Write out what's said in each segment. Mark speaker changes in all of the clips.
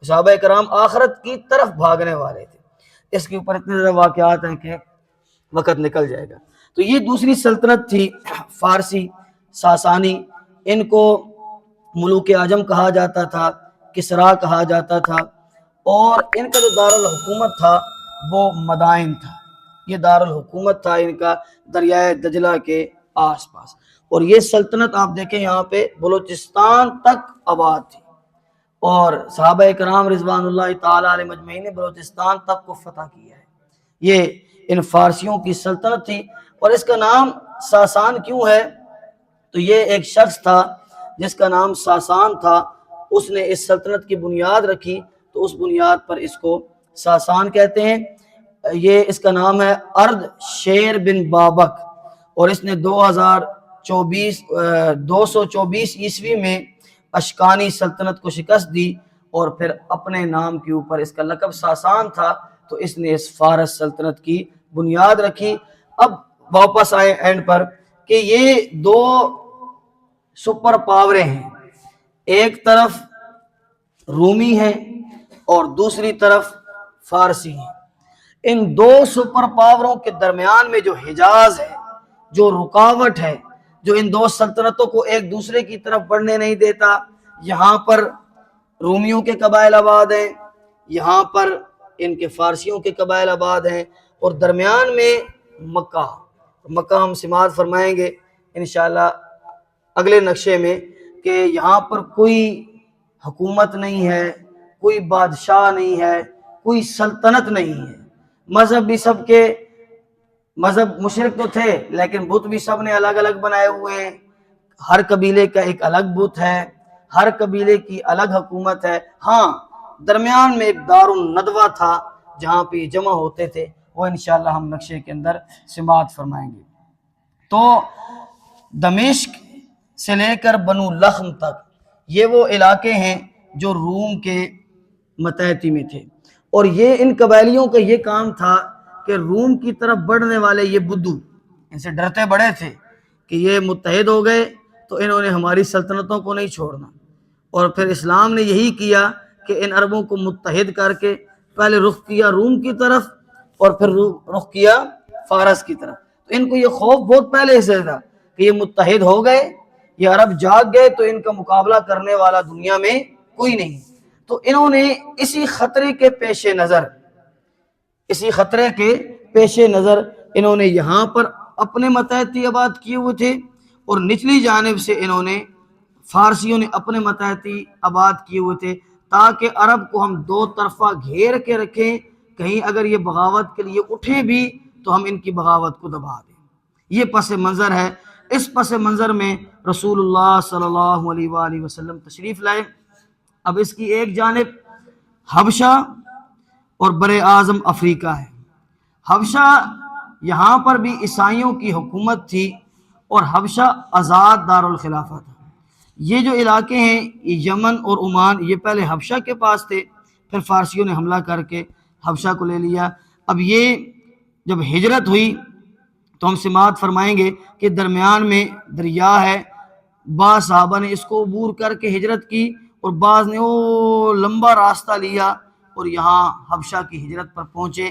Speaker 1: صحابہ کرام آخرت کی طرف بھاگنے والے تھے۔ اس کے اوپر اتنے زیادہ واقعات ہیں کہ وقت نکل جائے گا۔ تو یہ دوسری سلطنت تھی فارسی ساسانی، ان کو ملوک اعظم کہا جاتا تھا، کسرا کہا جاتا تھا، اور ان کا جو دارالحکومت تھا وہ مدائن تھا۔ یہ دارالحکومت تھا ان کا دریائے دجلہ کے آس پاس، اور یہ سلطنت آپ دیکھیں یہاں پہ بلوچستان تک آباد تھی، اور صحابہ کرام رضوان اللہ تعالیٰ علیہ مجمعین نے بلوچستان تک کو فتح کیا ہے۔ یہ ان فارسیوں کی سلطنت تھی، اور اس کا نام ساسان کیوں ہے؟ تو یہ ایک شخص تھا جس کا نام ساسان تھا، اس نے اس سلطنت کی بنیاد رکھی، تو اس بنیاد پر اس کو ساسان کہتے ہیں۔ یہ اس کا نام ہے ارد شیر بن بابک، اور اس نے 224 عیسوی میں اشکانی سلطنت کو شکست دی، اور پھر اپنے نام کے اوپر اس کا لقب ساسان تھا، تو اس نے اس فارس سلطنت کی بنیاد رکھی۔ اب واپس آئے اینڈ پر کہ یہ دو سپر پاوریں ہیں، ایک طرف رومی ہیں اور دوسری طرف فارسی ہیں۔ ان دو سپر پاوروں کے درمیان میں جو حجاز ہے، جو رکاوٹ ہے، جو ان دو سلطنتوں کو ایک دوسرے کی طرف بڑھنے نہیں دیتا، یہاں پر رومیوں کے قبائل آباد ہیں، یہاں پر ان کے فارسیوں کے قبائل آباد ہیں، اور درمیان میں مکہ ہم سماعت فرمائیں گے انشاءاللہ اگلے نقشے میں، کہ یہاں پر کوئی حکومت نہیں ہے، کوئی بادشاہ نہیں ہے، کوئی سلطنت نہیں ہے، مذہب بھی سب کے مذہب مشرک تو تھے، لیکن بت بھی سب نے الگ الگ بنائے ہوئے ہیں، ہر قبیلے کا ایک الگ بت ہے، ہر قبیلے کی الگ حکومت ہے۔ ہاں درمیان میں ایک دار الندوہ تھا جہاں پہ جمع ہوتے تھے، وہ انشاءاللہ ہم نقشے کے اندر سماعت فرمائیں گے۔ تو دمشق سے لے کر بنو لخم تک یہ وہ علاقے ہیں جو روم کے متحدی میں تھے، اور یہ ان قبائلیوں کا یہ کام تھا کہ روم کی طرف بڑھنے والے یہ بدو ان سے ڈرتے بڑے تھے کہ یہ متحد ہو گئے تو انہوں نے ہماری سلطنتوں کو نہیں چھوڑنا، اور پھر اسلام نے یہی کیا کہ ان عربوں کو متحد کر کے پہلے رخ کیا روم کی طرف اور پھر رخ کیا فارس کی طرف۔ تو ان کو یہ خوف بہت پہلے سے تھا کہ یہ متحد ہو گئے، یہ عرب جاگ گئے تو ان کا مقابلہ کرنے والا دنیا میں کوئی نہیں۔ تو انہوں نے اسی خطرے کے پیش نظر انہوں نے یہاں پر اپنے متحدی آباد کیے ہوئے تھے، اور نچلی جانب سے انہوں نے فارسیوں نے اپنے متحدی آباد کیے ہوئے تھے، تاکہ عرب کو ہم دو طرفہ گھیر کے رکھیں، کہیں اگر یہ بغاوت کے لیے اٹھے بھی تو ہم ان کی بغاوت کو دبا دیں۔ یہ پس منظر ہے۔ اس پس منظر میں رسول اللہ صلی اللہ علیہ وآلہ وسلم تشریف لائے۔ اب اس کی ایک جانب حبشہ اور بر اعظم افریقہ ہے۔ حبشہ یہاں پر بھی عیسائیوں کی حکومت تھی، اور حبشہ آزاد دارالخلافہ تھا۔ یہ جو علاقے ہیں یمن اور عمان، یہ پہلے حبشہ کے پاس تھے، پھر فارسیوں نے حملہ کر کے حبشہ کو لے لیا۔ اب یہ جب ہجرت ہوئی تو ہم سماعت فرمائیں گے کہ درمیان میں دریا ہے، بعض صحابہ نے اس کو عبور کر کے ہجرت کی، اور بعض نے وہ لمبا راستہ لیا اور یہاں حبشہ کی ہجرت پر پہنچے۔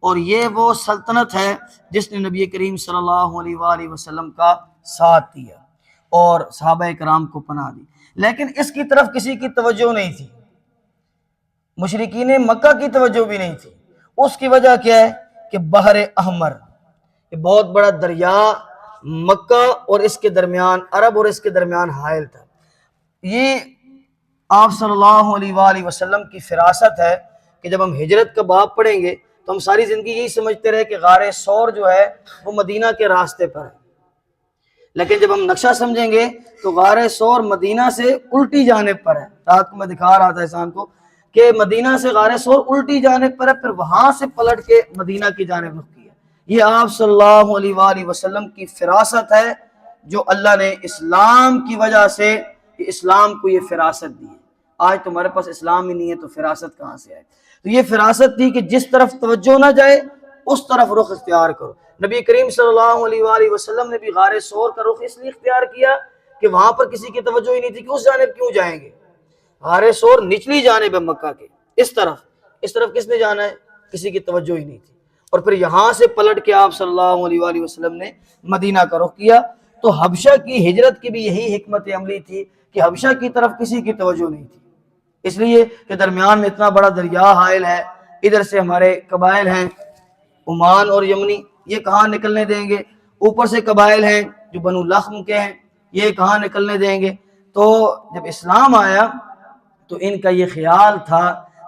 Speaker 1: اور یہ وہ سلطنت ہے جس نے نبی کریم صلی اللہ علیہ وآلہ وسلم کا ساتھ دیا اور صحابہ کرام کو پناہ دی، لیکن اس کی طرف کسی کی توجہ نہیں تھی، مشرکین مکہ کی توجہ بھی نہیں تھی۔ اس کی وجہ کیا ہے کہ بحر احمر، یہ بہت بڑا دریا مکہ اور اس کے درمیان، عرب اور اس کے درمیان حائل تھا۔ یہ آپ صلی اللہ علیہ وآلہ وسلم کی فراست ہے کہ جب ہم ہجرت کا باب پڑھیں گے تو ہم ساری زندگی یہی سمجھتے رہے کہ غار ثور جو ہے وہ مدینہ کے راستے پر ہے، لیکن جب ہم نقشہ سمجھیں گے تو غار ثور مدینہ سے الٹی جانب پر ہے۔ رات کو میں دکھا رہا تھا انسان کو کہ مدینہ سے غار ثور الٹی جانب پر ہے، پھر وہاں سے پلٹ کے مدینہ کی جانب رخ کیا۔ یہ آپ صلی اللہ علیہ وآلہ وسلم کی فراست ہے جو اللہ نے اسلام کی وجہ سے اسلام کو یہ فراست دی ہے۔ آج تمہارے پاس اسلام ہی نہیں ہے تو فراست کہاں سے آئے؟ تو یہ فراست تھی کہ جس طرف توجہ نہ جائے اس طرف رخ اختیار کرو۔ نبی کریم صلی اللہ علیہ وآلہ وسلم نے بھی غار ثور کا رخ اس لیے اختیار کیا کہ وہاں پر کسی کی توجہ ہی نہیں تھی کہ اس جانب کیوں جائیں گے۔ حارث اور نچلی جانب ہے مکہ کے، اس طرف کس نے جانا ہے؟ کسی کی توجہ ہی نہیں تھی۔ اور پھر یہاں سے پلٹ کے آپ صلی اللہ علیہ وآلہ وسلم نے مدینہ کا رخ کیا۔ تو حبشہ کی ہجرت کی بھی یہی حکمت عملی تھی کہ حبشہ کی طرف کسی کی توجہ نہیں تھی، اس لیے کہ درمیان میں اتنا بڑا دریا حائل ہے، ادھر سے ہمارے قبائل ہیں عمان اور یمنی، یہ کہاں نکلنے دیں گے؟ اوپر سے قبائل ہیں جو بنو لخم کے ہیں، یہ کہاں نکلنے دیں گے؟ تو جب اسلام آیا تو ان کا یہ خیال تھا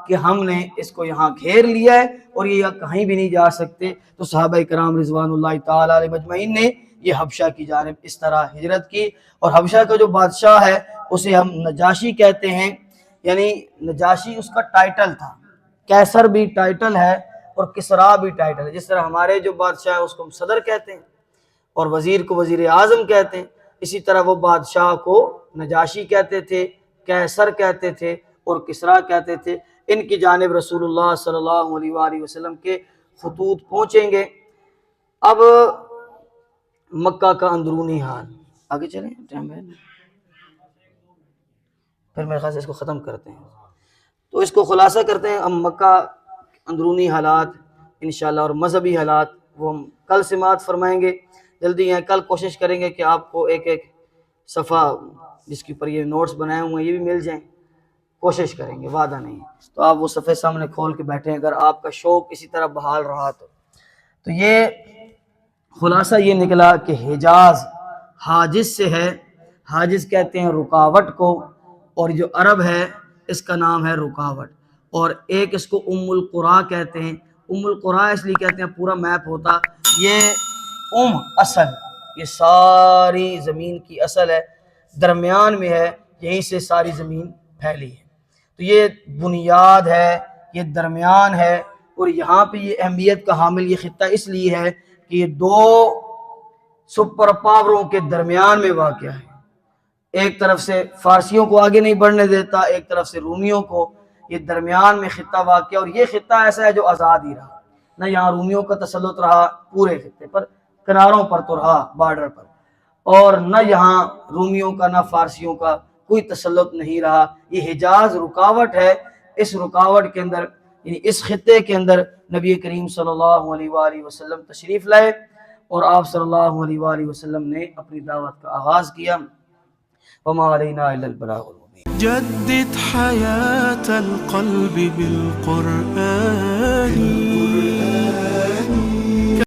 Speaker 1: کہ ہم نے اس کو یہاں گھیر لیا ہے اور یہ کہیں بھی نہیں جا سکتے۔ تو صحابہ کرام رضوان اللہ تعالی علیہ مجمعین نے یہ حبشہ کی جانب اس طرح ہجرت کی۔ اور حبشہ کا جو بادشاہ ہے اسے ہم نجاشی کہتے ہیں، یعنی نجاشی اس کا ٹائٹل تھا، کیسر بھی ٹائٹل ہے اور کسرا بھی ٹائٹل ہے۔ جس طرح ہمارے جو بادشاہ ہے اس کو ہم صدر کہتے ہیں اور وزیر کو وزیر اعظم کہتے ہیں، اسی طرح وہ بادشاہ کو نجاشی کہتے تھے، کیسر کہتے تھے اور کسرا کہتے تھے۔ ان کی جانب رسول اللہ صلی اللہ علیہ وآلہ وسلم کے خطوط پہنچیں گے۔ اب مکہ کا اندرونی حال، آگے چلیں، ٹائم ہے پھر میرے خیال سے اس کو ختم کرتے ہیں۔ تو اس کو خلاصہ کرتے ہیں، ہم مکہ اندرونی حالات انشاءاللہ اور مذہبی حالات وہ ہم کل سماعت فرمائیں گے، جلدی ہیں۔ کل کوشش کریں گے کہ آپ کو ایک ایک صفحہ جس کے اوپر یہ نوٹس بنائے ہوئے ہیں یہ بھی مل جائیں، کوشش کریں گے، وعدہ نہیں ہے۔ تو آپ وہ صفحے سامنے کھول کے بیٹھیں اگر آپ کا شوق اسی طرح بحال رہا تو یہ خلاصہ یہ نکلا کہ حجاز حاجز سے ہے، حاجز کہتے ہیں رکاوٹ کو، اور جو عرب ہے اس کا نام ہے رکاوٹ، اور ایک اس کو ام القرا کہتے ہیں۔ ام القرا اس لیے کہتے ہیں پورا میپ ہوتا، یہ اصل، یہ ساری زمین کی اصل ہے، درمیان میں ہے، یہیں سے ساری زمین پھیلی ہے۔ تو یہ بنیاد ہے، یہ درمیان ہے، اور یہاں پہ یہ اہمیت کا حامل یہ خطہ اس لیے ہے کہ یہ دو سپر پاوروں کے درمیان میں واقع ہے۔ ایک طرف سے فارسیوں کو آگے نہیں بڑھنے دیتا، ایک طرف سے رومیوں کو، یہ درمیان میں خطہ واقع ہے۔ اور یہ خطہ ایسا ہے جو آزاد ہی رہا، نہ یہاں رومیوں کا تسلط رہا پورے خطے پر، کناروں پر تو رہا بارڈر پر، اور نہ یہاں رومیوں کا نہ فارسیوں کا کوئی تسلط نہیں رہا۔ یہ حجاز رکاوٹ ہے، اس رکاوٹ کے اندر یعنی اس خطے کے اندر نبی کریم صلی اللہ علیہ وآلہ وسلم تشریف لائے اور آپ صلی اللہ علیہ وآلہ وسلم نے اپنی دعوت کا آغاز کیا۔ وما علینا الا البلاغ المبین۔
Speaker 2: جدد حياة القلب بالقرآن